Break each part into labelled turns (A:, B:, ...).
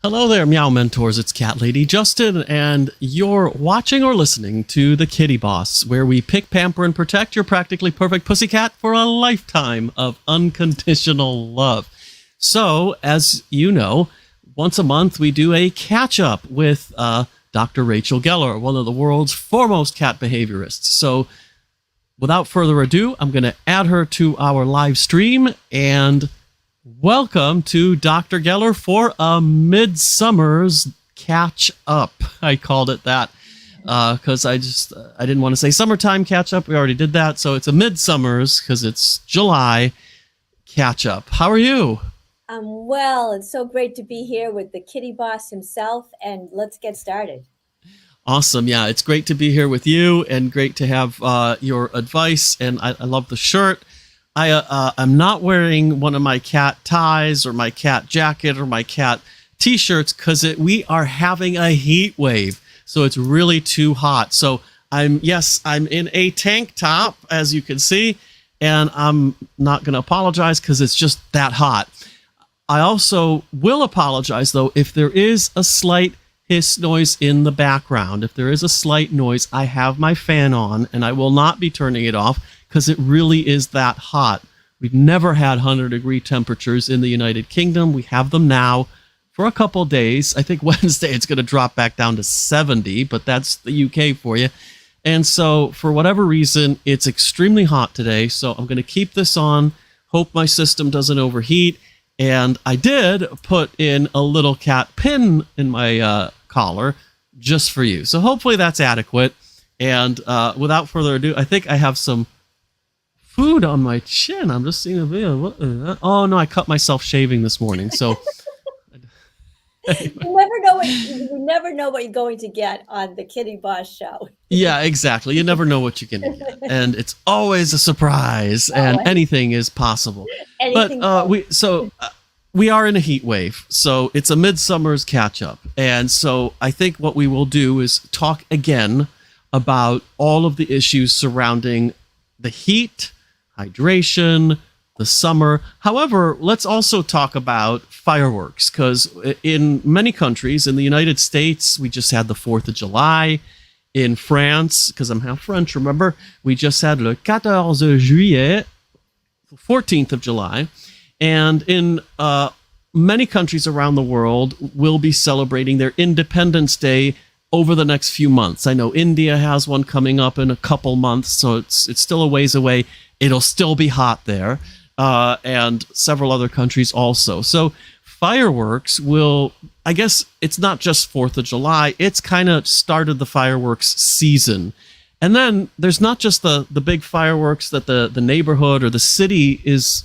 A: Hello there, Meow Mentors. It's Cat Lady Justin, and you're watching or listening to The Kitty Boss, where we pick, pamper, and protect your practically perfect pussycat for a lifetime of unconditional love. So, as you know, once a month we do a catch-up with Dr. Rachel Geller, one of the world's foremost cat behaviorists. So, without further ado, I'm going to add her to our live stream, and welcome to Dr. Geller for a Midsommers CATch Up. I called it that because I didn't want to say summertime catch up. We already did that. So it's a Midsommers because it's July catch up. How are you?
B: Well, it's so great to be here with the kitty boss himself, and let's get started.
A: Awesome. Yeah, it's great to be here with you and great to have your advice. And I love the shirt. I'm not wearing one of my cat ties or my cat jacket or my cat t-shirts because we are having a heat wave. So it's really too hot. So I'm in a tank top, as you can see, and I'm not going to apologize because it's just that hot. I also will apologize, though, if there is a slight hiss noise in the background. If there is a slight noise, I have my fan on and I will not be turning it off because it really is that hot. We've never had 100-degree temperatures in the United Kingdom. We have them now for a couple days. I think Wednesday it's going to drop back down to 70, but that's the UK for you. And so for whatever reason, it's extremely hot today. So I'm going to keep this on, hope my system doesn't overheat. And I did put in a little cat pin in my collar just for you. So hopefully that's adequate. And without further ado, I think I have some food on my chin. I'm just seeing a video. What is that? Oh no, I cut myself shaving this morning. So
B: You never know what you're going to get on the Kitty Boss show.
A: yeah, exactly. You never know what you're gonna get, and it's always a surprise. And anything is possible. But we are in a heat wave, so it's a Midsommer's catch up. And so I think what we will do is talk again about all of the issues surrounding the heat, hydration, the summer. However, let's also talk about fireworks, because in many countries, in the United States, we just had the 4th of July. In France, because I'm half French, remember, we just had le 14 juillet, 14th of July. And in many countries around the world will be celebrating their Independence Day over the next few months. I know India has one coming up in a couple months, so it's still a ways away. It'll still be hot there, and several other countries also. So fireworks will, I guess it's not just 4th of July, it's kind of started the fireworks season. And then there's not just the big fireworks that the neighborhood or the city is,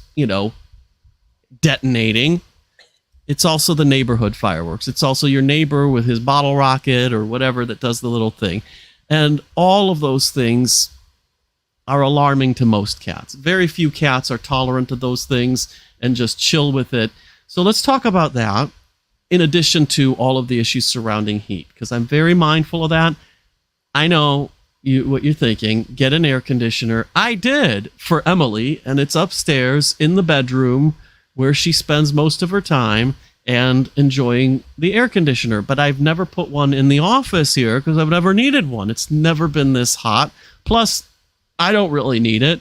A: detonating. It's also the neighborhood fireworks. It's also your neighbor with his bottle rocket or whatever that does the little thing. And all of those things are alarming to most cats. Very few cats are tolerant of those things and just chill with it. So let's talk about that in addition to all of the issues surrounding heat, because I'm very mindful of that. I know what you're thinking, get an air conditioner. I did for Emily, and it's upstairs in the bedroom where she spends most of her time and enjoying the air conditioner. But I've never put one in the office here because I've never needed one. It's never been this hot. Plus, I don't really need it,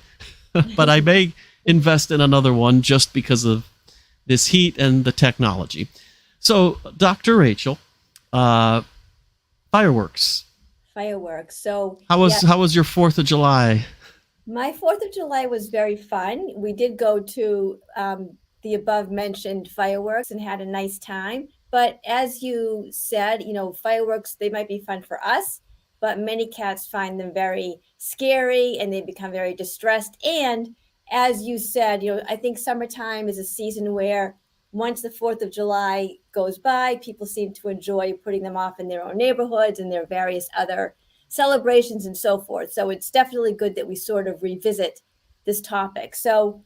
A: but I may invest in another one just because of this heat and the technology. So, Dr. Rachel, fireworks.
B: So
A: How was your 4th of July?
B: My 4th of July was very fun. We did go to the above mentioned fireworks and had a nice time. But as you said, fireworks, they might be fun for us, but many cats find them very scary and they become very distressed. And as you said, I think summertime is a season where once the 4th of July goes by, people seem to enjoy putting them off in their own neighborhoods and their various other celebrations and so forth. So it's definitely good that we sort of revisit this topic. So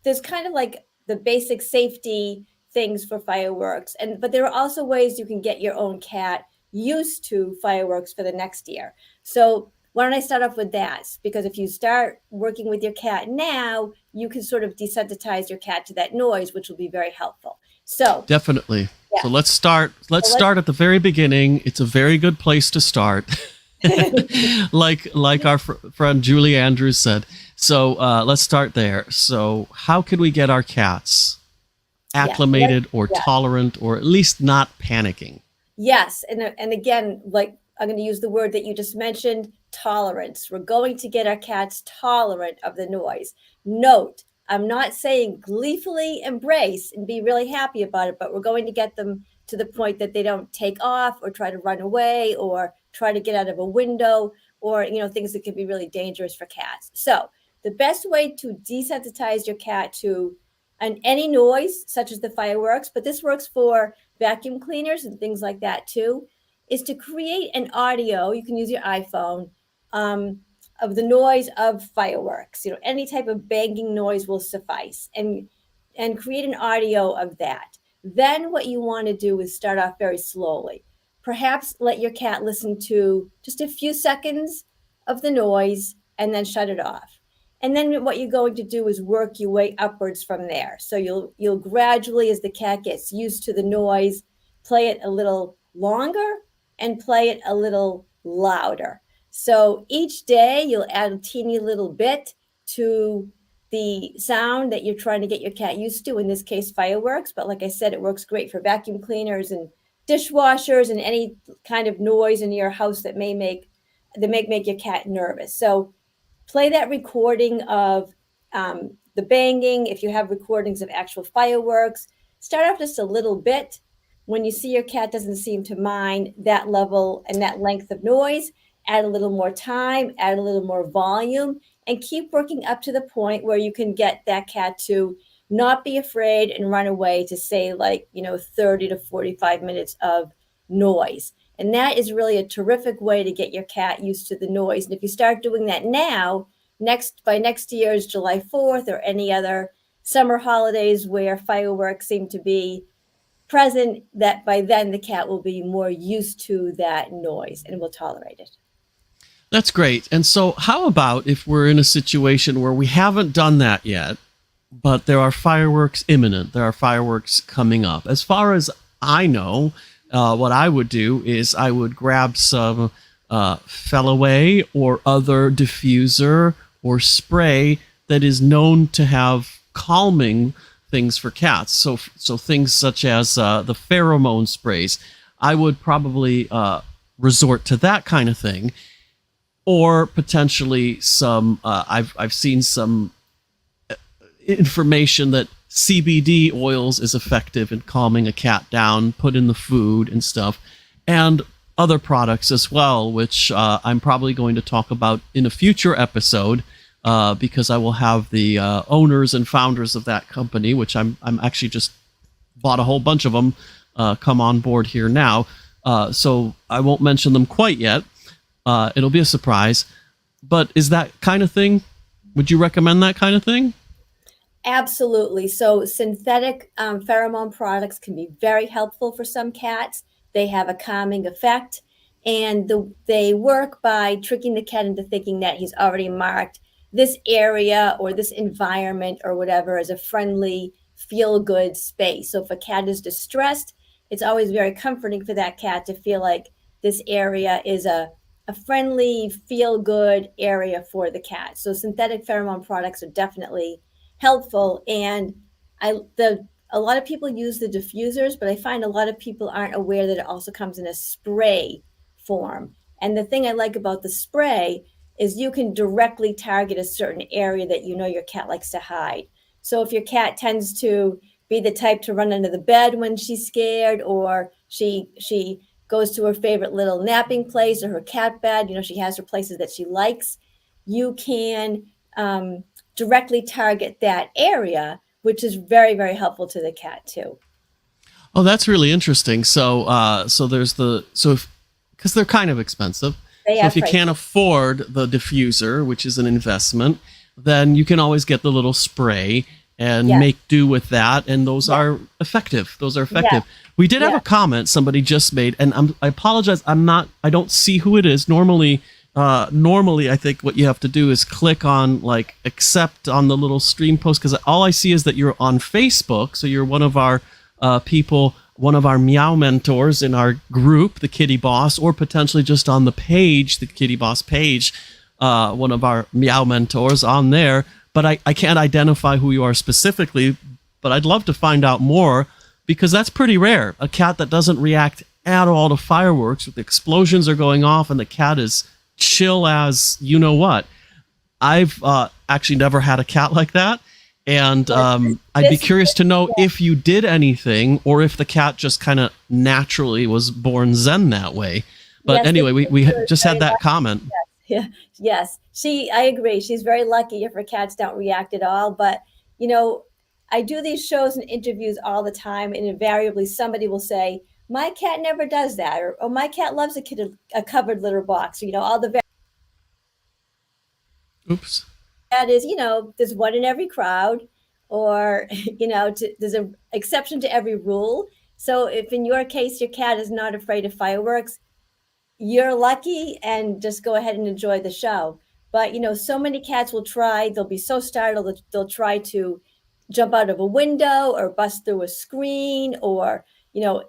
B: there's kind of like the basic safety things for fireworks, but there are also ways you can get your own cat used to fireworks for the next year. So why don't I start off with that? Because if you start working with your cat now, you can sort of desensitize your cat to that noise, which will be very helpful. So
A: Definitely.
B: yeah.
A: So let's start at the very beginning. It's a very good place to start. like our friend Julie Andrews said. So let's start there. So how can we get our cats acclimated or tolerant, or at least not panicking?
B: Yes. And again, like I'm going to use the word that you just mentioned, tolerance. We're going to get our cats tolerant of the noise. Note, I'm not saying gleefully embrace and be really happy about it, but we're going to get them to the point that they don't take off or try to run away or try to get out of a window, or, things that can be really dangerous for cats. So the best way to desensitize your cat to any noise, such as the fireworks, but this works for vacuum cleaners and things like that too, is to create an audio. You can use your iPhone, of the noise of fireworks. Any type of banging noise will suffice, and create an audio of that. Then what you want to do is start off very slowly. Perhaps let your cat listen to just a few seconds of the noise and then shut it off. And then what you're going to do is work your way upwards from there. So you'll gradually, as the cat gets used to the noise, play it a little longer and play it a little louder. So each day you'll add a teeny little bit to the sound that you're trying to get your cat used to, in this case, fireworks. But like I said, it works great for vacuum cleaners and dishwashers and any kind of noise in your house that may make your cat nervous. So play that recording of the banging. If you have recordings of actual fireworks, start off just a little bit. When you see your cat doesn't seem to mind that level and that length of noise, add a little more time, add a little more volume, and keep working up to the point where you can get that cat to not be afraid and run away to, say, 30 to 45 minutes of noise. And that is really a terrific way to get your cat used to the noise. And if you start doing that now, by next year's July 4th or any other summer holidays where fireworks seem to be present, that by then the cat will be more used to that noise and will tolerate it.
A: That's great. And so how about if we're in a situation where we haven't done that yet, but there are fireworks imminent, there are fireworks coming up? As far as I know, what I would do is I would grab some Fellaway or other diffuser or spray that is known to have calming things for cats. So things such as the pheromone sprays. I would probably resort to that kind of thing, or potentially some. I've seen some information that CBD oils is effective in calming a cat down, put in the food and stuff, and other products as well, which I'm probably going to talk about in a future episode, because I will have the owners and founders of that company, which I'm actually just bought a whole bunch of them, come on board here now. So I won't mention them quite yet. It'll be a surprise. But is that kind of thing? Would you recommend that kind of thing?
B: Absolutely. So synthetic pheromone products can be very helpful for some cats. They have a calming effect, and they work by tricking the cat into thinking that he's already marked this area or this environment or whatever as a friendly, feel-good space. So if a cat is distressed, it's always very comforting for that cat to feel like this area is a friendly, feel-good area for the cat. So synthetic pheromone products are definitely helpful. And a lot of people use the diffusers, but I find a lot of people aren't aware that it also comes in a spray form. And the thing I like about the spray is you can directly target a certain area that your cat likes to hide. So if your cat tends to be the type to run under the bed when she's scared, or she goes to her favorite little napping place or her cat bed, she has her places that she likes, you can directly target that area, which is very, very helpful to the cat too.
A: Oh, that's really interesting. So because they're kind of expensive. So if you can't afford the diffuser, which is an investment, then you can always get the little spray and make do with that. And those are effective. We did have a comment somebody just made, and I apologize. I don't see who it is. Normally, I think what you have to do is click on accept on the little stream post, because all I see is that you're on Facebook. So you're one of our people, one of our Meow mentors in our group, the Kitty Boss, or potentially just on the page, the Kitty Boss page, one of our Meow mentors on there. But I can't identify who you are specifically, but I'd love to find out more, because that's pretty rare. A cat that doesn't react at all to fireworks, with the explosions are going off and the cat is chill as you know what. I've actually never had a cat like that. And I'd be curious to know if you did anything, or if the cat just kind of naturally was born zen that way. But anyway, we just had that comment.
B: Yes. Yes. I agree. She's very lucky if her cats don't react at all. But, you know, I do these shows and interviews all the time, and invariably somebody will say, my cat never does that, or oh, my cat loves a covered litter box, or, you know, all the
A: Oops.
B: that is, you know, there's one in every crowd, or, you know, there's an exception to every rule. So if in your case your cat is not afraid of fireworks, you're lucky, and just go ahead and enjoy the show. But, you know, so many cats will try, they'll be so startled that they'll try to jump out of a window or bust through a screen, or, you know,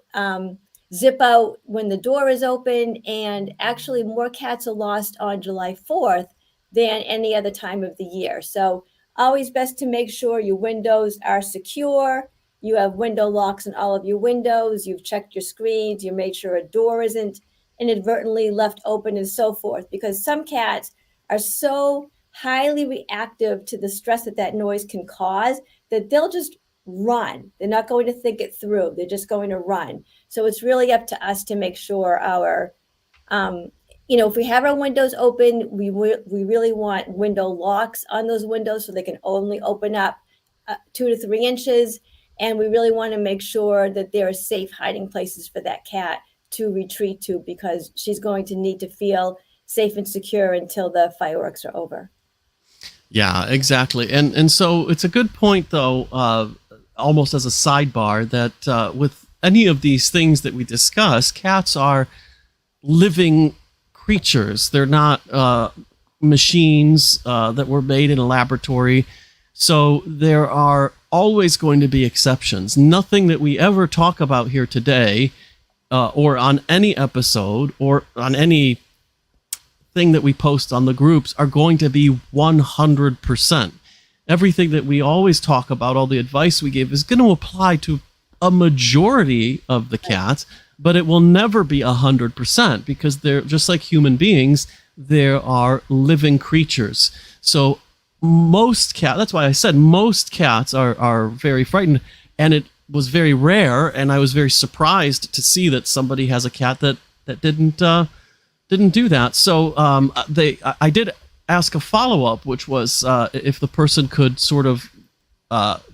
B: zip out when the door is open. And actually more cats are lost on July 4th than any other time of the year. So always best to make sure your windows are secure. You have window locks on all of your windows. You've checked your screens. You made sure a door isn't inadvertently left open, and so forth, because some cats are so highly reactive to the stress that noise can cause that they'll just run. They're not going to think it through. They're just going to run. So it's really up to us to make sure our, you know, if we have our windows open, we really want window locks on those windows so they can only open up 2 to 3 inches. And we really want to make sure that there are safe hiding places for that cat to retreat to, because she's going to need to feel safe and secure until the fireworks are over.
A: Yeah, exactly. And so it's a good point, though, almost as a sidebar, that with any of these things that we discuss, cats are living creatures. They're not machines that were made in a laboratory. So there are always going to be exceptions. Nothing that we ever talk about here today, or on any episode, or on any thing that we post on the groups, are going to be 100%. Everything that we always talk about, all the advice we give, is going to apply to a majority of the cats, but it will never be 100%, because they're just like human beings. There are living creatures. So most cats, that's why I said most cats are very frightened, and it was very rare, and I was very surprised to see that somebody has a cat that didn't do that. So I did ask a follow-up, which was if the person could sort of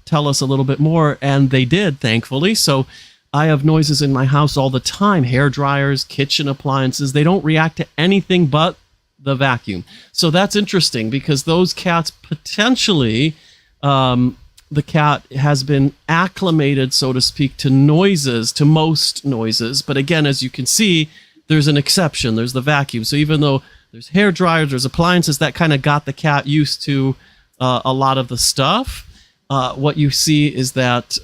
A: tell us a little bit more, and they did, thankfully. So I have noises in my house all the time: hair dryers, kitchen appliances. They don't react to anything but the vacuum. So that's interesting, because those cats potentially, the cat has been acclimated, so to speak, to noises, to most noises. But again, as you can see, there's an exception. There's the vacuum. So even though there's hair dryers, there's appliances, that kind of got the cat used to a lot of the stuff. What you see is that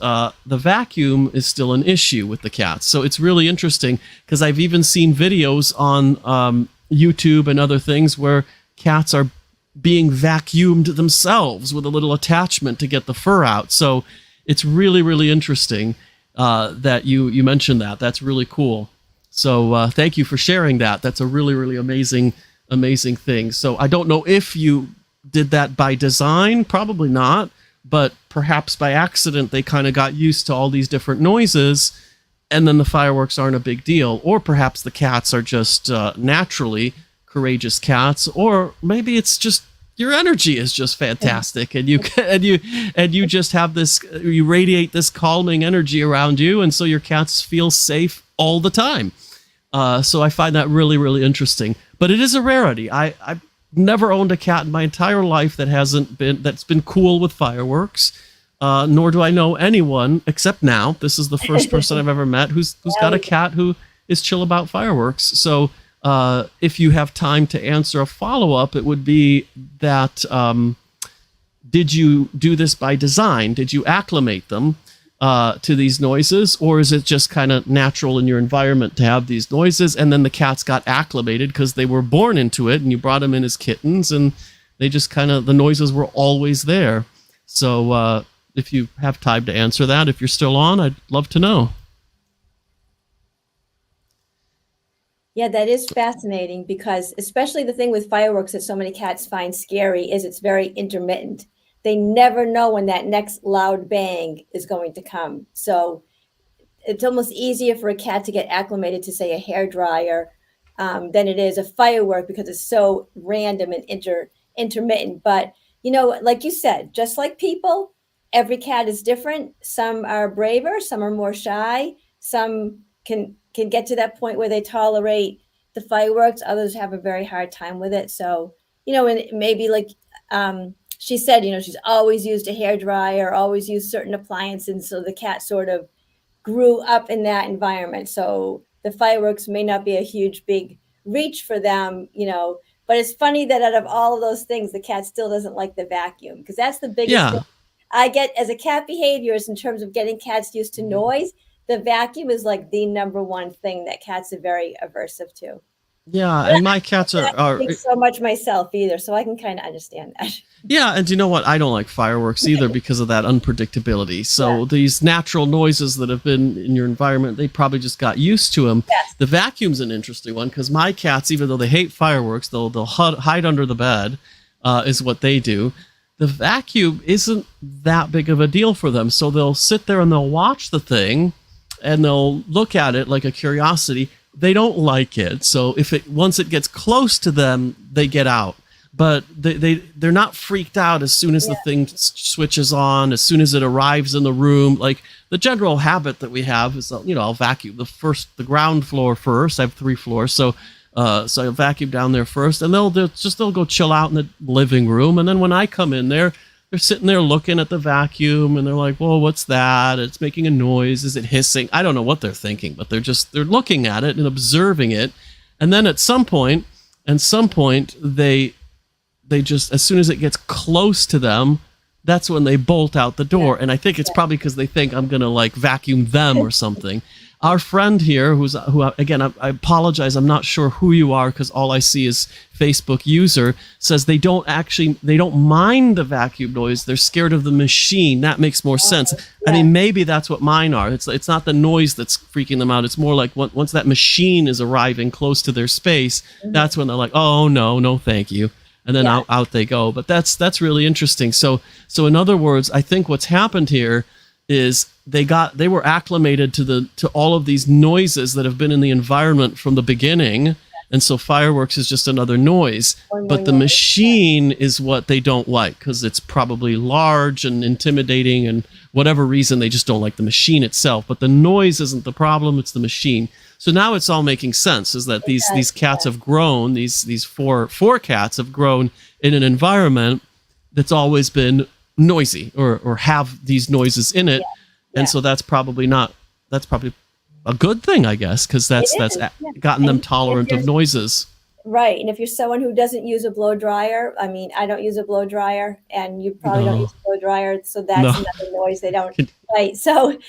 A: the vacuum is still an issue with the cats. So it's really interesting, because I've even seen videos on YouTube and other things where cats are being vacuumed themselves with a little attachment to get the fur out. So it's really, really interesting that you mentioned that. That's really cool. So thank you for sharing that. That's a really, really amazing thing. So I don't know if you did that by design, probably not, but perhaps by accident they kind of got used to all these different noises, and then the fireworks aren't a big deal. Or perhaps the cats are just naturally courageous cats, or maybe it's just your energy is just fantastic, and you just have this, you radiate this calming energy around you, and so your cats feel safe all the time. So I find that really, really interesting. But it is a rarity. I've never owned a cat in my entire life that's been cool with fireworks. Nor do I know anyone, except now. This is the first person I've ever met who's got a cat who is chill about fireworks. So if you have time to answer a follow-up, it would be that did you do this by design? Did you acclimate them? to these noises, or is it just kind of natural in your environment to have these noises? And then the cats got acclimated because they were born into it, and you brought them in as kittens, and they just the noises were always there. So if you have time to answer that, if you're still on, I'd love to know.
B: Yeah, that is fascinating, because especially the thing with fireworks that so many cats find scary is it's very intermittent. They never know when that next loud bang is going to come. So it's almost easier for a cat to get acclimated to, say, a hairdryer than it is a firework, because it's so random and intermittent. But, like you said, just like people, every cat is different. Some are braver, some are more shy, some can get to that point where they tolerate the fireworks. Others have a very hard time with it. So, and maybe like she said, she's always used a hairdryer, always used certain appliances. So the cat sort of grew up in that environment. So the fireworks may not be a huge, big reach for them, but it's funny that out of all of those things, the cat still doesn't like the vacuum, because that's the biggest thing I get as a cat behaviors in terms of getting cats used to noise. The vacuum is like the number one thing that cats are very aversive to.
A: Yeah, and my cats are
B: think so much myself either, so I can kind of understand that.
A: Yeah, and you know what? I don't like fireworks either because of that unpredictability. So these natural noises that have been in your environment, they probably just got used to them.
B: Yes.
A: The vacuum's an interesting one, because my cats, even though they hate fireworks, they'll hide under the bed, is what they do. The vacuum isn't that big of a deal for them, so they'll sit there and they'll watch the thing, and they'll look at it like a curiosity. They don't like it, so once it gets close to them, they get out. But they're not freaked out as soon as the thing switches on, as soon as it arrives in the room. Like the general habit that we have is, I'll vacuum the ground floor first. I have 3 floors, so I vacuum down there first, and they'll go chill out in the living room. And then when I come in there, they're sitting there looking at the vacuum, and they're like, "Well, what's that? It's making a noise. Is it hissing?" I don't know what they're thinking, but they're looking at it and observing it. And then at some point, they just, as soon as it gets close to them, that's when they bolt out the door. And I think it's probably because they think I'm gonna like vacuum them or something. Our friend here, who again, I apologize, I'm not sure who you are because all I see is Facebook user, says they don't mind the vacuum noise. They're scared of the machine. That makes more sense. I mean, maybe that's what mine are. It's not the noise that's freaking them out. It's more like once that machine is arriving close to their space, that's when they're like, "Oh no, thank you." And then out they go. But that's really interesting. So in other words, I think what's happened here is they were acclimated to all of these noises that have been in the environment from the beginning, and so fireworks is just another noise. But the machine is what they don't like, because it's probably large and intimidating, and whatever reason they just don't like the machine itself. But the noise isn't the problem; it's the machine. So now it's all making sense. Is that these cats have grown? These four cats have grown in an environment that's always been noisy or have these noises in it. And so that's probably a good thing, I guess, because that's gotten them tolerant of noises.
B: Right. And if you're someone who doesn't use a blow dryer, I mean, I don't use a blow dryer, and you probably don't use a blow dryer, so that's another noise they don't. Right. So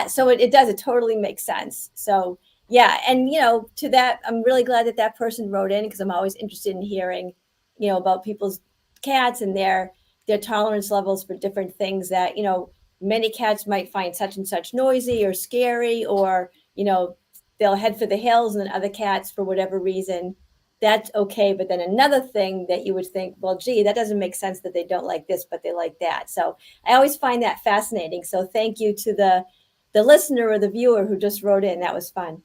B: so it does. It totally makes sense. So and to that, I'm really glad that person wrote in, because I'm always interested in hearing, about people's cats and their tolerance levels for different things that, many cats might find such and such noisy or scary, or, they'll head for the hills, and then other cats, for whatever reason, that's okay. But then another thing that you would think, well, gee, that doesn't make sense that they don't like this, but they like that. So I always find that fascinating. So thank you to the listener or the viewer who just wrote in. That was fun.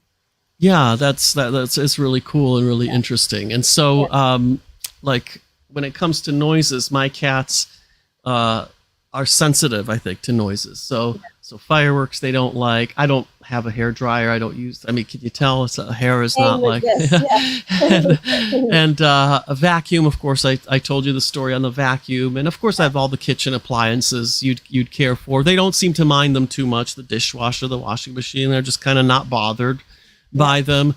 A: Yeah, it's really cool and really interesting. And so, like when it comes to noises, my cats are sensitive, I think, to noises. So fireworks they don't like. I don't have a hair dryer. I don't use. I mean, can you tell? Hair is not like. and a vacuum, of course. I told you the story on the vacuum, and of course I have all the kitchen appliances you'd care for. They don't seem to mind them too much. The dishwasher, the washing machine, they're just kind of not bothered by them.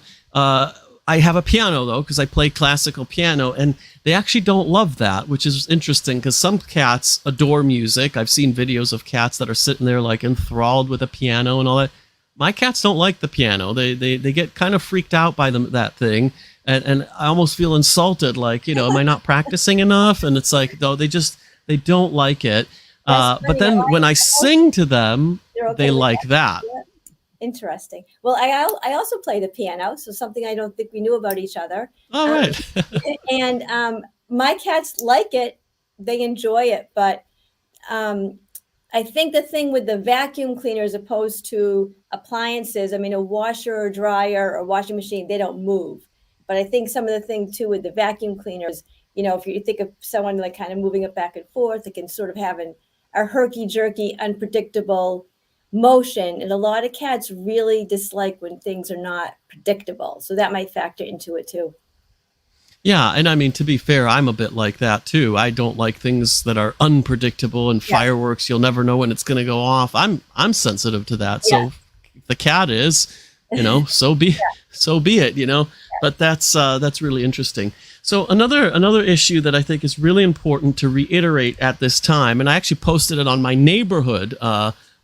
A: I have a piano though, because I play classical piano, and they actually don't love that, which is interesting because some cats adore music. I've seen videos of cats that are sitting there like enthralled with a piano and all that. My cats don't like the piano. They get kind of freaked out by that thing, and I almost feel insulted. Like, am I not practicing enough? And it's like, no, they don't like it. But then when I sing to them,
B: okay
A: they like that.
B: Yeah. Interesting. Well, I also play the piano, so something I don't think we knew about each other.
A: All right.
B: And my cats like it; they enjoy it. But I think the thing with the vacuum cleaner, as opposed to appliances, I mean, a washer or dryer or washing machine, they don't move. But I think some of the thing too with the vacuum cleaners, if you think of someone like kind of moving it back and forth, it can sort of have a herky-jerky, unpredictable motion. And a lot of cats really dislike when things are not predictable. So that might factor into it too.
A: Yeah, and I mean, to be fair, I'm a bit like that too. I don't like things that are unpredictable, and fireworks, you'll never know when it's going to go off. I'm sensitive to that. So if the cat is, so be it. But that's really interesting. So another issue that I think is really important to reiterate at this time, and I actually posted it on my neighborhood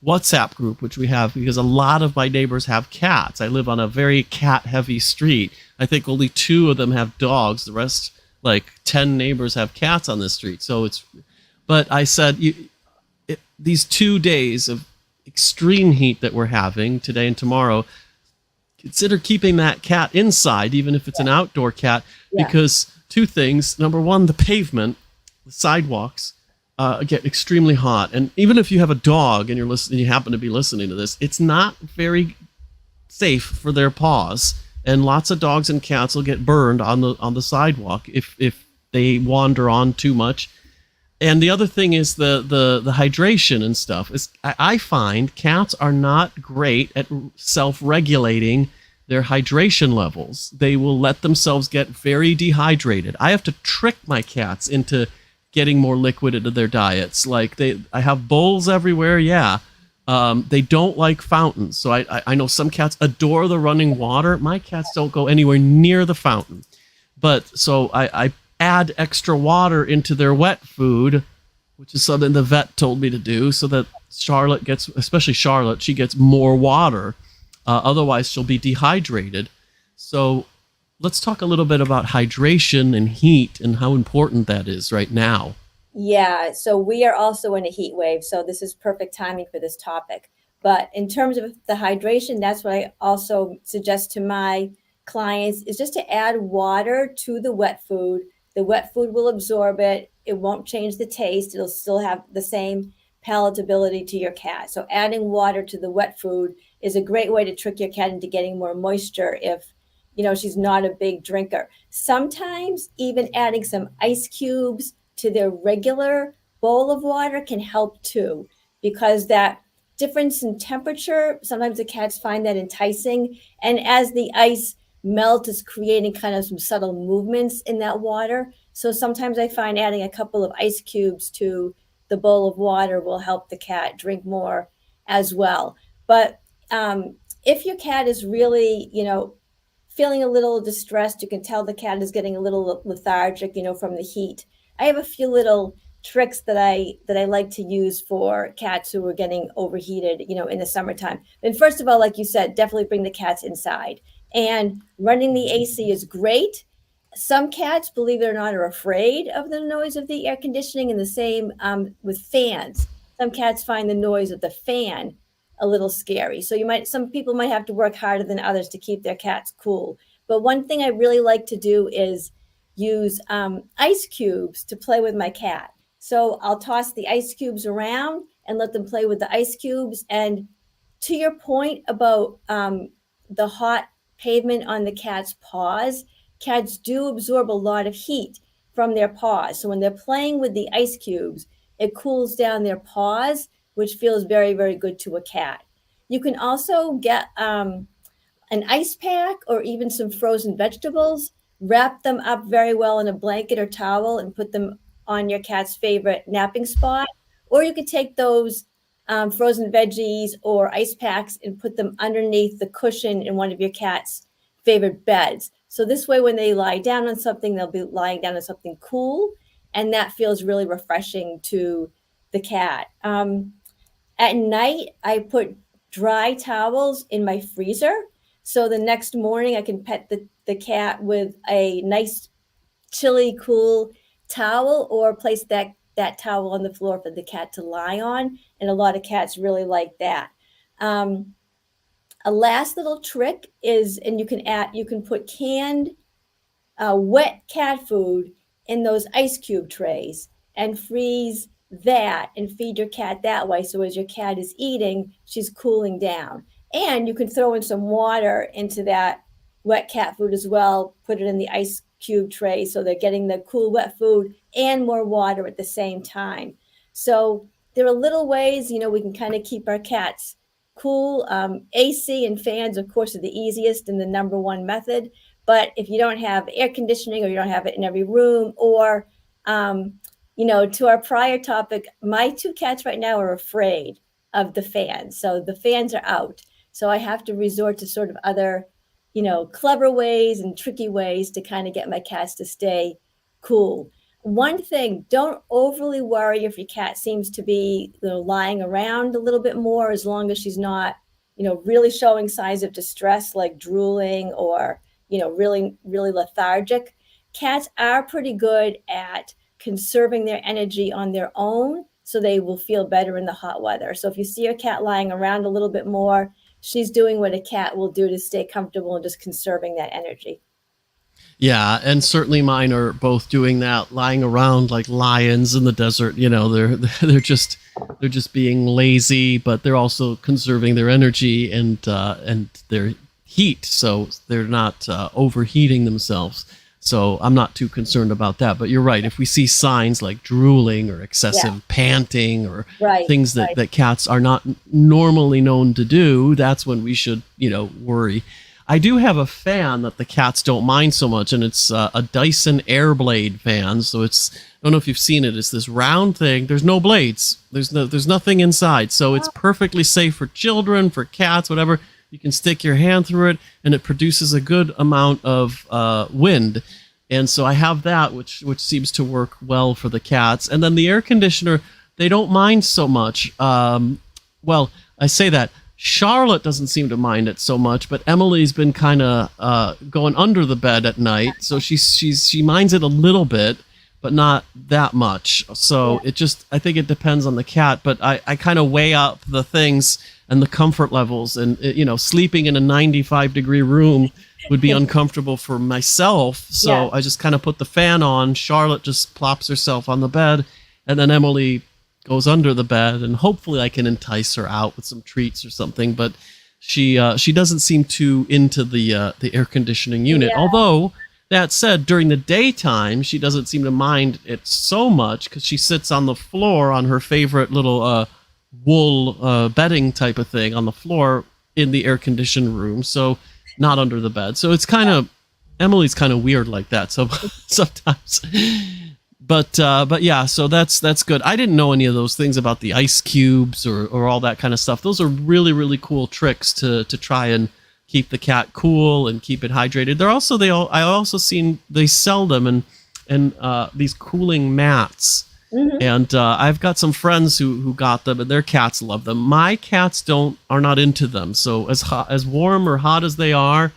A: WhatsApp group, which we have, because a lot of my neighbors have cats. I live on a very cat-heavy street. I think only 2 of them have dogs. The rest, like 10 neighbors, have cats on this street. But I said, these 2 days of extreme heat that we're having today and tomorrow, consider keeping that cat inside, even if it's an outdoor cat, because 2 things. Number one, the pavement, the sidewalks, get extremely hot. And even if you have a dog and you happen to be listening to this, it's not very safe for their paws. And lots of dogs and cats will get burned on the sidewalk if they wander on too much. And the other thing is the hydration and stuff. I find cats are not great at self-regulating their hydration levels. They will let themselves get very dehydrated. I have to trick my cats into getting more liquid into their diets. Like I have bowls everywhere. Yeah. They don't like fountains. So I know some cats adore the running water. My cats don't go anywhere near the fountain. But so I add extra water into their wet food, which is something the vet told me to do, so that especially Charlotte, she gets more water. Otherwise she'll be dehydrated. So let's talk a little bit about hydration and heat and how important that is right now.
B: Yeah, so we are also in a heat wave, so this is perfect timing for this topic. But in terms of the hydration, that's what I also suggest to my clients, is just to add water to the wet food. The wet food will absorb it. It won't change the taste. It'll still have the same palatability to your cat. So adding water to the wet food is a great way to trick your cat into getting more moisture if she's not a big drinker. Sometimes even adding some ice cubes to their regular bowl of water can help too, because that difference in temperature, sometimes the cats find that enticing. And as the ice melts, it's creating kind of some subtle movements in that water. So sometimes I find adding a couple of ice cubes to the bowl of water will help the cat drink more as well. But if your cat is really, feeling a little distressed, you can tell the cat is getting a little lethargic, from the heat. I have a few little tricks that I like to use for cats who are getting overheated, in the summertime. And first of all, like you said, definitely bring the cats inside. And running the AC is great. Some cats, believe it or not, are afraid of the noise of the air conditioning, and the same with fans. Some cats find the noise of the fan a little scary. So some people might have to work harder than others to keep their cats cool. But one thing I really like to do is use ice cubes to play with my cat. So I'll toss the ice cubes around and let them play with the ice cubes. And to your point about the hot pavement on the cat's paws, cats do absorb a lot of heat from their paws. So when they're playing with the ice cubes, it cools down their paws, which feels very, very good to a cat. You can also get an ice pack or even some frozen vegetables, wrap them up very well in a blanket or towel and put them on your cat's favorite napping spot. Or you could take those frozen veggies or ice packs and put them underneath the cushion in one of your cat's favorite beds. So this way, when they lie down on something, they'll be lying down on something cool, and that feels really refreshing to the cat. At night, I put dry towels in my freezer. So the next morning, I can pet the cat with a nice, chilly, cool towel, or place that towel on the floor for the cat to lie on. And a lot of cats really like that. A last little trick is, and you can put canned wet cat food in those ice cube trays and freeze that and feed your cat that way. So as your cat is eating, she's cooling down. And you can throw in some water into that wet cat food as well, put it in the ice cube tray so they're getting the cool wet food and more water at the same time. So there are little ways, we can kind of keep our cats cool. AC and fans, of course, are the easiest and the number one method. But if you don't have air conditioning, or you don't have it in every room, or, to our prior topic, my two cats right now are afraid of the fans. So the fans are out. So I have to resort to sort of other, clever ways and tricky ways to kind of get my cats to stay cool. One thing, don't overly worry if your cat seems to be lying around a little bit more, as long as she's not, really showing signs of distress, like drooling or, really, really lethargic. Cats are pretty good at conserving their energy on their own, so they will feel better in the hot weather. So if you see your cat lying around a little bit more, she's doing what a cat will do to stay comfortable and just conserving that energy.
A: Yeah, and certainly mine are both doing that, lying around like lions in the desert. They're just being lazy, but they're also conserving their energy and their heat, so they're not overheating themselves. So I'm not too concerned about that. But you're right. If we see signs like drooling or excessive panting or things that cats are not normally known to do, that's when we should, worry. I do have a fan that the cats don't mind so much, and it's a Dyson Airblade fan. So I don't know if you've seen it. It's this round thing. There's no blades. There's nothing inside. So it's perfectly safe for children, for cats, whatever. You can stick your hand through it, and it produces a good amount of wind. And so I have that, which seems to work well for the cats. And then the air conditioner, they don't mind so much. Well, I say that. Charlotte doesn't seem to mind it so much, but Emily's been kind of going under the bed at night, so she minds it a little bit, but not that much. So I think it depends on the cat, but I kind of weigh up the things and the comfort levels, and sleeping in a 95-degree room would be uncomfortable for myself, so I just kind of put the fan on. Charlotte just plops herself on the bed, and then Emily goes under the bed, and hopefully I can entice her out with some treats or something. But she doesn't seem too into the air conditioning unit. Yeah. Although that said, during the daytime she doesn't seem to mind it so much, because she sits on the floor on her favorite little wool bedding type of thing on the floor in the air conditioned room, so not under the bed. So it's kind of, Emily's kind of weird like that. So sometimes. But yeah, so that's good. I didn't know any of those things about the ice cubes or all that kind of stuff. Those are really, really cool tricks to try and keep the cat cool and keep it hydrated. I also seen they sell them and these cooling mats. Mm-hmm. And I've got some friends who got them, and their cats love them. My cats are not into them. So as warm or hot as they are,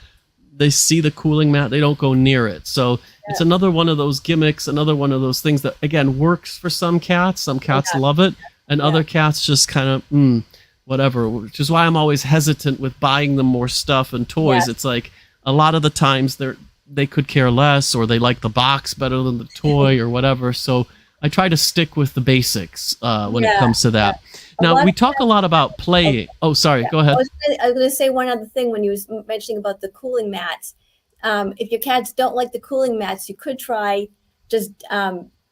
A: they see the cooling mat, they don't go near it. So it's another one of those gimmicks, another one of those things that, again, works for some cats. Some cats love it, and other cats just kind of, whatever, which is why I'm always hesitant with buying them more stuff and toys. It's like a lot of the times they could care less, or they like the box better than the toy or whatever. So I try to stick with the basics when it comes to that. Now, we talk a lot about play. Oh, sorry. Go ahead.
B: I was going to say one other thing when you was mentioning about the cooling mats. If your cats don't like the cooling mats, you could try just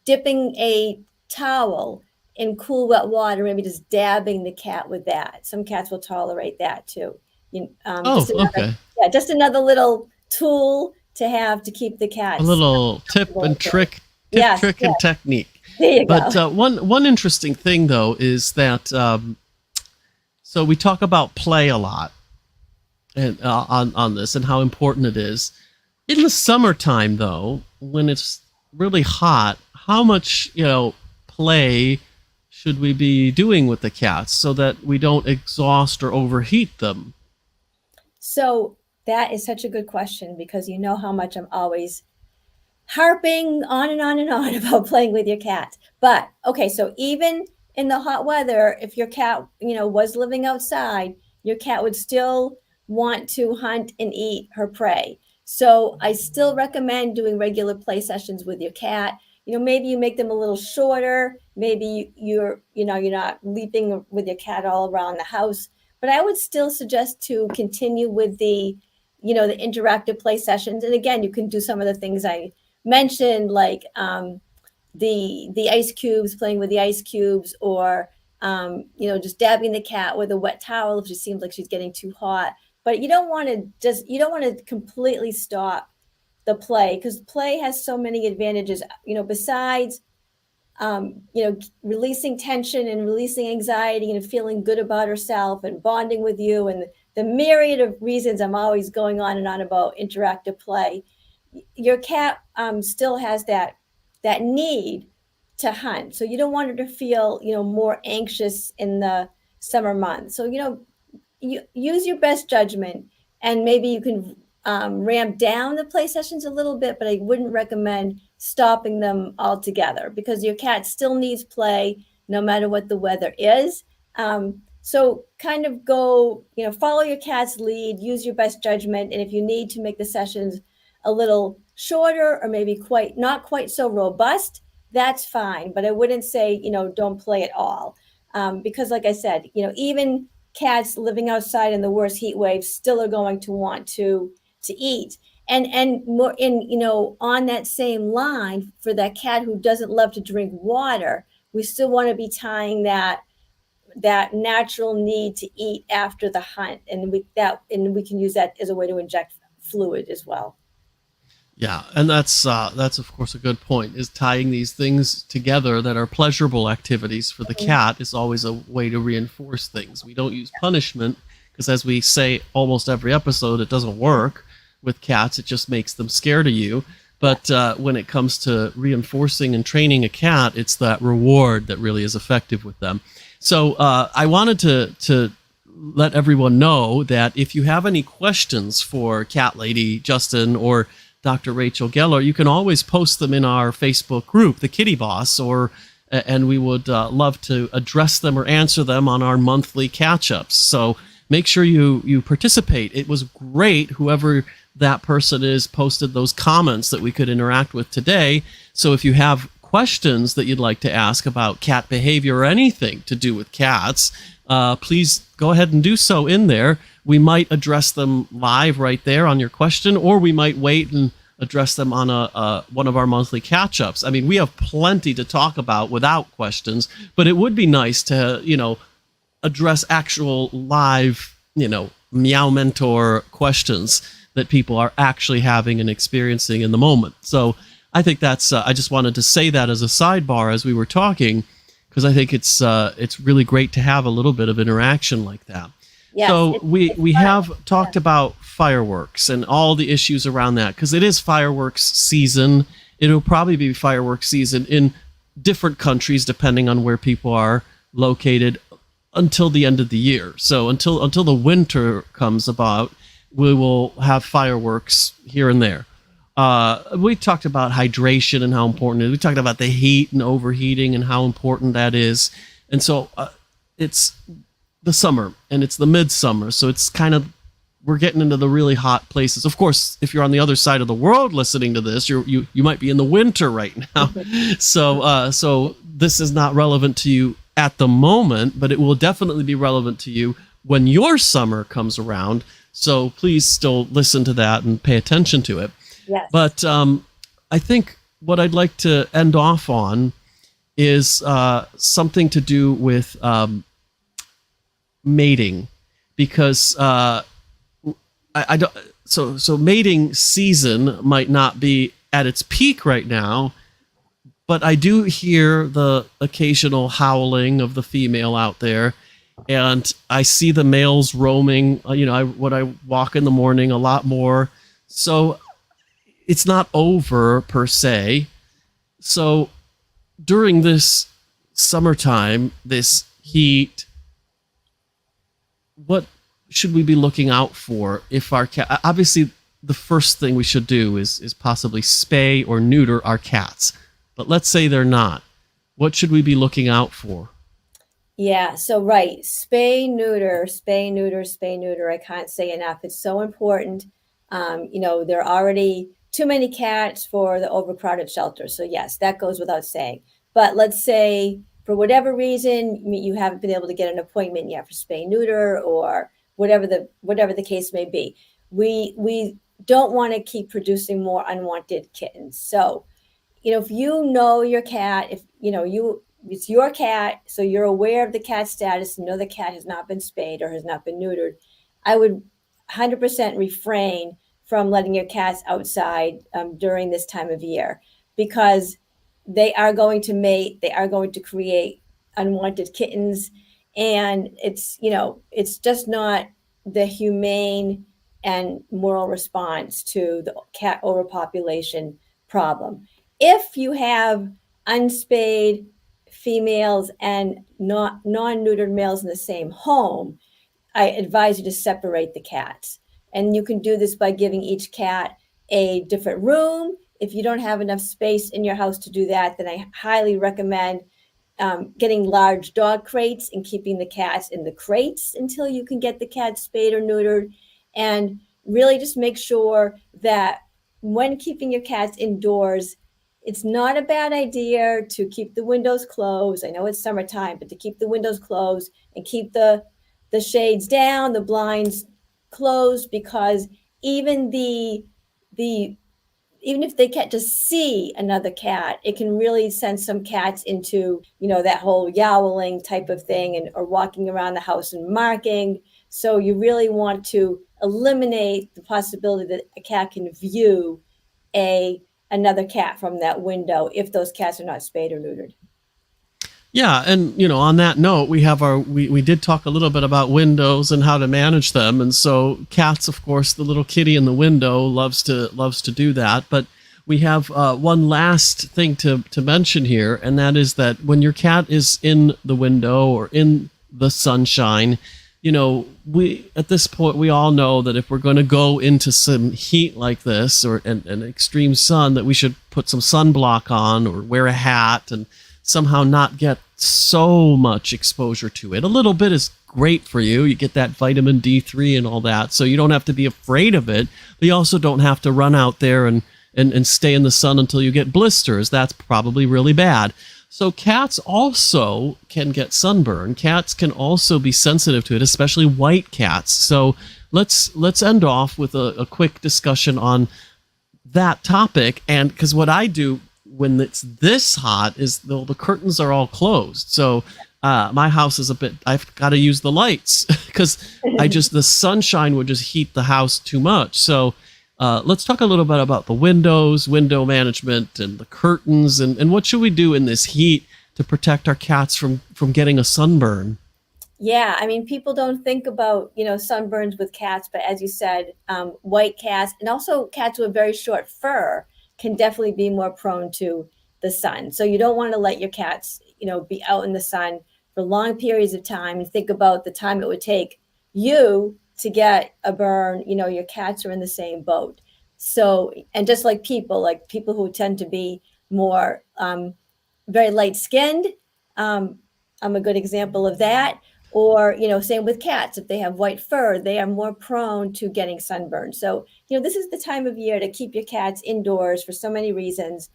B: dipping a towel in cool, wet water, maybe just dabbing the cat with that. Some cats will tolerate that too.
A: Okay.
B: Yeah, just another little tool to have to keep the cat.
A: A little tip and trick and technique.
B: There you
A: go.
B: But
A: one interesting thing, though, is that so we talk about play a lot and on this and how important it is. In the summertime, though, when it's really hot, how much, play should we be doing with the cats so that we don't exhaust or overheat them?
B: So that is such a good question because you know how much I'm always harping on and on and on about playing with your cat. But okay, so even in the hot weather, if your cat, was living outside, your cat would still want to hunt and eat her prey. So I still recommend doing regular play sessions with your cat. Maybe you make them a little shorter. Maybe you're not leaping with your cat all around the house. But I would still suggest to continue with the interactive play sessions. And again, you can do some of the things I mentioned, like the ice cubes, playing with the ice cubes, or just dabbing the cat with a wet towel if she seems like she's getting too hot. But you don't want to completely stop the play, because play has so many advantages. Besides releasing tension and releasing anxiety and feeling good about herself and bonding with you, and the myriad of reasons I'm always going on and on about interactive play. Your cat still has that need to hunt, so you don't want her to feel more anxious in the summer months. So you use your best judgment, and maybe you can ramp down the play sessions a little bit, but I wouldn't recommend stopping them altogether because your cat still needs play no matter what the weather is. So kind of follow your cat's lead, use your best judgment, and if you need to make the sessions a little shorter or maybe not quite so robust, that's fine. But I wouldn't say, don't play at all. Because like I said, even cats living outside in the worst heat waves still are going to want to eat. And more on that same line, for that cat who doesn't love to drink water, we still want to be tying that natural need to eat after the hunt, and we can use that as a way to inject fluid as well.
A: Yeah, and that's of course a good point. Is tying these things together that are pleasurable activities for the cat is always a way to reinforce things. We don't use punishment because, as we say almost every episode, it doesn't work with cats. It just makes them scared of you. But when it comes to reinforcing and training a cat, it's that reward that really is effective with them. So I wanted to let everyone know that if you have any questions for Cat Lady Justin or Dr. Rachel Geller, you can always post them in our Facebook group, the Kitty Boss, and we would love to address them or answer them on our monthly catch-ups. So make sure you participate. It was great, whoever that person is posted those comments that we could interact with today. So if you have questions that you'd like to ask about cat behavior or anything to do with cats, please go ahead and do so in there. We might address them live right there on your question, or we might wait and address them on one of our monthly catch-ups. I mean, we have plenty to talk about without questions, but it would be nice to, address actual live, Meow Mentor questions that people are actually having and experiencing in the moment. So I think that's, I just wanted to say that as a sidebar as we were talking, because I think it's really great to have a little bit of interaction like that. Yes, so we have talked about fireworks and all the issues around that, because it is fireworks season. It'll probably be fireworks season in different countries depending on where people are located until the end of the year. So until the winter comes about, we will have fireworks here and there. We talked about hydration and how important it is. We talked about the heat and overheating and how important that is. And so it's the summer and it's the midsummer. So it's kind of, we're getting into the really hot places. Of course, if you're on the other side of the world listening to this, you might be in the winter right now. So this is not relevant to you at the moment, but it will definitely be relevant to you when your summer comes around. So please still listen to that and pay attention to it.
B: Yes.
A: But I think what I'd like to end off on is something to do with mating, because I don't. So mating season might not be at its peak right now, but I do hear the occasional howling of the female out there. And I see the males roaming, when I walk in the morning a lot more. So it's not over per se. So during this summertime, this heat, what should we be looking out for if our cat? Obviously, the first thing we should do is possibly spay or neuter our cats. But let's say they're not. What should we be looking out for?
B: Yeah, so right, spay, neuter, spay, neuter, spay, neuter. I can't say enough. It's so important. There are already too many cats for the overcrowded shelter. So yes, that goes without saying. But let's say for whatever reason you haven't been able to get an appointment yet for spay, neuter, or whatever the case may be. We don't want to keep producing more unwanted kittens. So if you know your cat, if it's your cat, so you're aware of the cat status, you know the cat has not been spayed or has not been neutered, I would 100% refrain from letting your cats outside during this time of year, because they are going to mate, they are going to create unwanted kittens, and it's just not the humane and moral response to the cat overpopulation problem. If you have unspayed females and not non-neutered males in the same home, I advise you to separate the cats. And you can do this by giving each cat a different room. If you don't have enough space in your house to do that, then I highly recommend getting large dog crates and keeping the cats in the crates until you can get the cats spayed or neutered. And really just make sure that when keeping your cats indoors, it's not a bad idea to keep the windows closed. I know it's summertime, but to keep the windows closed and keep the shades down, the blinds closed, because even the even if they can't just see another cat, it can really send some cats into, that whole yowling type of thing, and or walking around the house and marking. So you really want to eliminate the possibility that a cat can view a another cat from that window if those cats are not spayed or neutered.
A: Yeah, and on that note, we did talk a little bit about windows and how to manage them, and so cats, of course, the little kitty in the window loves to do that. But we have one last thing to mention here, and that is that when your cat is in the window or in the sunshine, we at this point we all know that if we're going to go into some heat like this or an extreme sun, that we should put some sunblock on or wear a hat and somehow not get so much exposure to it. A little bit is great for you. You get that vitamin D3 and all that, so you don't have to be afraid of it, but you also don't have to run out there and stay in the sun until you get blisters. That's probably really bad. So cats also can get sunburn. Cats can also be sensitive to it, especially white cats. So let's end off with a quick discussion on that topic. And because what I do when it's this hot is the curtains are all closed. So my house is I've got to use the lights because the sunshine would just heat the house too much. So let's talk a little bit about the windows, window management, and the curtains, and what should we do in this heat to protect our cats from getting a sunburn.
B: Yeah, I mean, people don't think about, sunburns with cats, but as you said, white cats and also cats with very short fur can definitely be more prone to the sun. So you don't want to let your cats, be out in the sun for long periods of time, and think about the time it would take you to get a burn. Your cats are in the same boat. So, and just like people who tend to be more very light skinned, I'm a good example of that. Or, same with cats. If they have white fur, they are more prone to getting sunburned. So, this is the time of year to keep your cats indoors for so many reasons.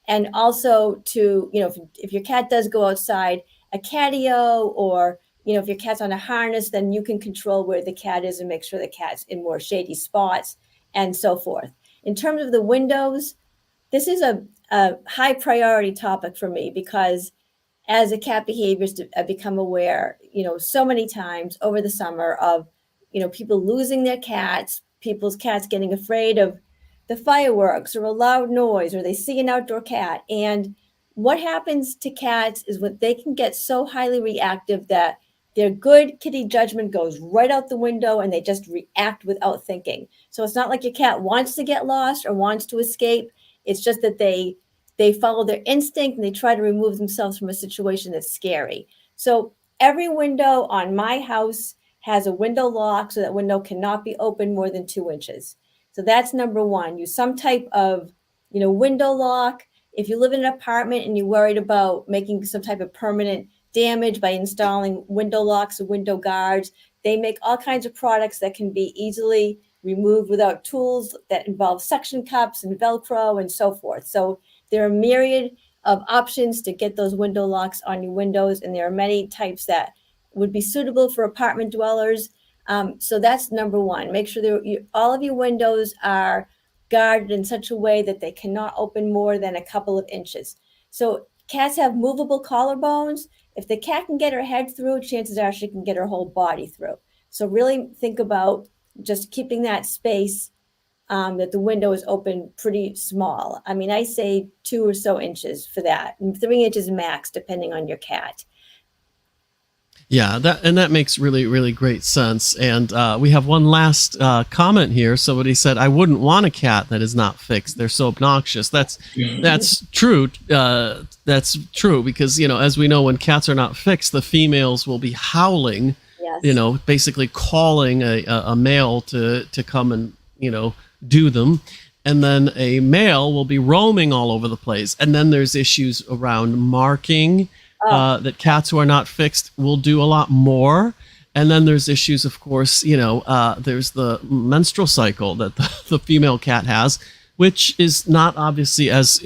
B: And also to, if your cat does go outside, a catio, or, if your cat's on a harness, then you can control where the cat is and make sure the cat's in more shady spots and so forth. In terms of the windows, this is a high priority topic for me, because as a cat behaviorist, I've become aware, so many times over the summer of, people losing their cats, people's cats getting afraid of the fireworks or a loud noise, or they see an outdoor cat. And what happens to cats is when they can get so highly reactive that their good kitty judgment goes right out the window and they just react without thinking. So it's not like your cat wants to get lost or wants to escape. It's just that they follow their instinct and they try to remove themselves from a situation that's scary. So every window on my house has a window lock, so that window cannot be opened more than 2 inches. So that's number one. Use some type of, window lock. If you live in an apartment and you're worried about making some type of permanent damage by installing window locks or window guards, they make all kinds of products that can be easily removed without tools that involve suction cups and Velcro and so forth. So there are a myriad of options to get those window locks on your windows, and there are many types that would be suitable for apartment dwellers. So that's number one. Make sure that all of your windows are guarded in such a way that they cannot open more than a couple of inches. So cats have movable collarbones. If the cat can get her head through, chances are she can get her whole body through. So really think about just keeping that space, that the window is open pretty small. I mean, I say 2 or so inches for that, and 3 inches max, depending on your cat.
A: Yeah, that makes really, really great sense. And we have one last comment here. Somebody said, "I wouldn't want a cat that is not fixed. They're so obnoxious." That's true. That's true because as we know, when cats are not fixed, the females will be howling. Yes. Basically calling a male to come and do them. And then a male will be roaming all over the place. And then there's issues around marking. That cats who are not fixed will do a lot more. And then there's issues, of course, there's the menstrual cycle that the female cat has, which is not obviously as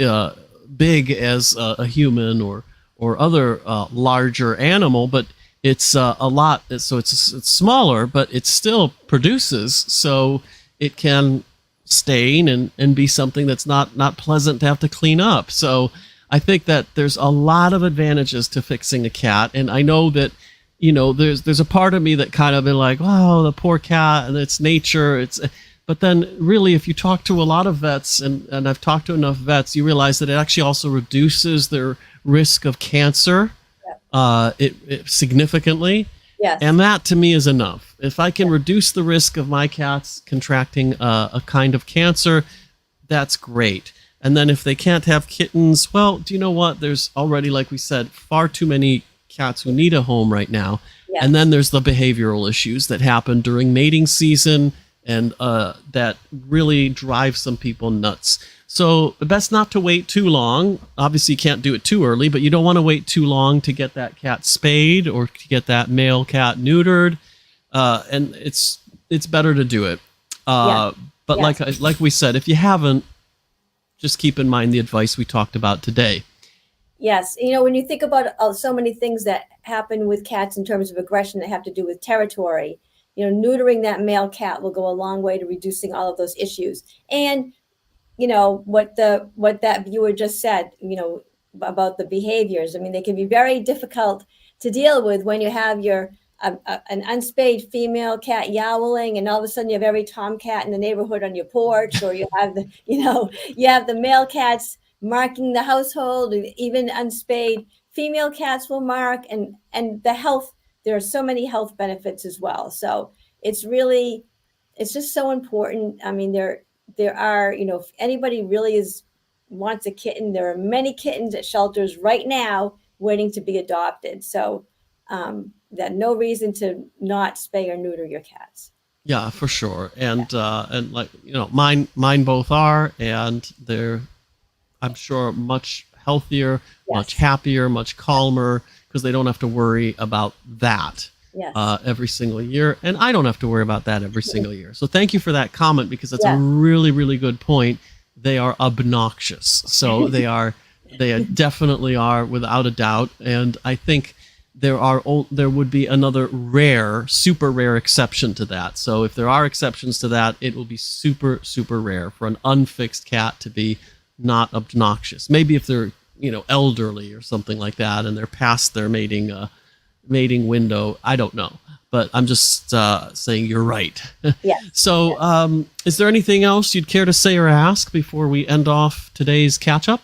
A: big as a human or other larger animal, but it's a lot. So it's smaller, but it still produces. So it can stain and be something that's not pleasant to have to clean up. So I think that there's a lot of advantages to fixing a cat. And I know that, there's a part of me that kind of been like, oh, the poor cat and it's nature. But then really, if you talk to a lot of vets, and I've talked to enough vets, you realize that it actually also reduces their risk of cancer it significantly.
B: Yes.
A: And that to me is enough. If I can reduce the risk of my cats contracting a kind of cancer, that's great. And then if they can't have kittens, well, do you know what? There's already, like we said, far too many cats who need a home right now. Yes. And then there's the behavioral issues that happen during mating season and that really drive some people nuts. So best not to wait too long. Obviously, you can't do it too early, but you don't want to wait too long to get that cat spayed or to get that male cat neutered. And it's better to do it. But yes. like we said, if you haven't, just keep in mind the advice we talked about today.
B: Yes. When you think about so many things that happen with cats in terms of aggression that have to do with territory, neutering that male cat will go a long way to reducing all of those issues. And, what that viewer just said, about the behaviors. I mean, they can be very difficult to deal with when you have an unspayed female cat yowling, and all of a sudden you have every tomcat in the neighborhood on your porch, or you have the male cats marking the household, even unspayed female cats will mark, and the health. There are so many health benefits as well. So it's just so important. I mean, there are, if anybody really wants a kitten, there are many kittens at shelters right now waiting to be adopted. So that no reason to not spay or neuter your cats.
A: Yeah, for sure. And like, mine both are, and they're, I'm sure, much healthier, yes. much happier, much calmer, because they don't have to worry about that yes. Every single year. And I don't have to worry about that every single year. So thank you for that comment, because that's a really, really good point. They are obnoxious. So they definitely are, without a doubt. And I think there would be another super rare exception to that. So if there are exceptions to that, it will be super, super rare for an unfixed cat to be not obnoxious. Maybe if they're, elderly or something like that, and they're past their mating window. I don't know, but I'm just saying you're right.
B: Yeah.
A: So is there anything else you'd care to say or ask before we end off today's catch up?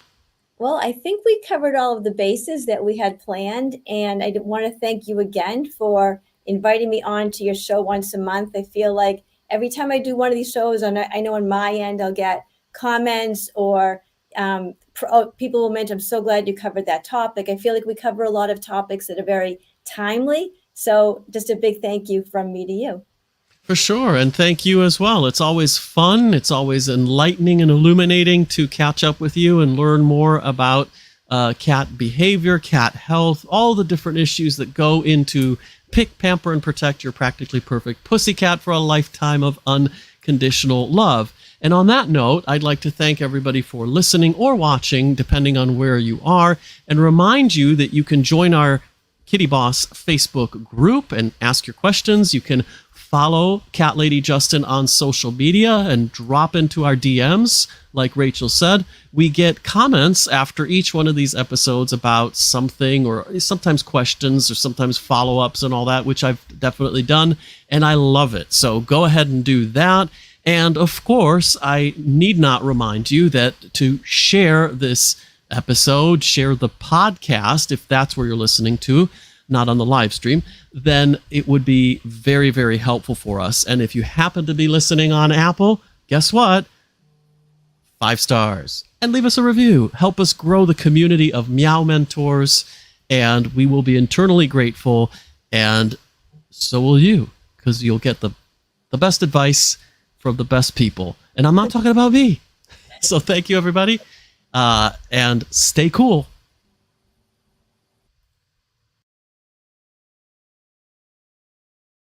B: Well, I think we covered all of the bases that we had planned, and I want to thank you again for inviting me on to your show once a month. I feel like every time I do one of these shows, and I know on my end I'll get comments or people will mention, I'm so glad you covered that topic. I feel like we cover a lot of topics that are very timely. So just a big thank you from me to you.
A: For sure. And thank you as well. It's always fun. It's always enlightening and illuminating to catch up with you and learn more about cat behavior, cat health, all the different issues that go into pick, pamper, and protect your practically perfect pussycat for a lifetime of unconditional love. And on that note, I'd like to thank everybody for listening or watching, depending on where you are, and remind you that you can join our Kitty Boss Facebook group and ask your questions. You can follow Cat Lady Justin on social media and drop into our DMs. Like Rachel said, we get comments after each one of these episodes about something, or sometimes questions, or sometimes follow-ups and all that, which I've definitely done, and I love it. So go ahead and do that. And of course, I need not remind you that to share this episode, share the podcast, if that's where you're listening to, not on the live stream, then it would be very, very helpful for us. And if you happen to be listening on Apple, guess what? 5 stars. And leave us a review. Help us grow the community of Meow Mentors, and we will be eternally grateful, and so will you, because you'll get the best advice from the best people. And I'm not talking about me. So thank you, everybody, and stay cool.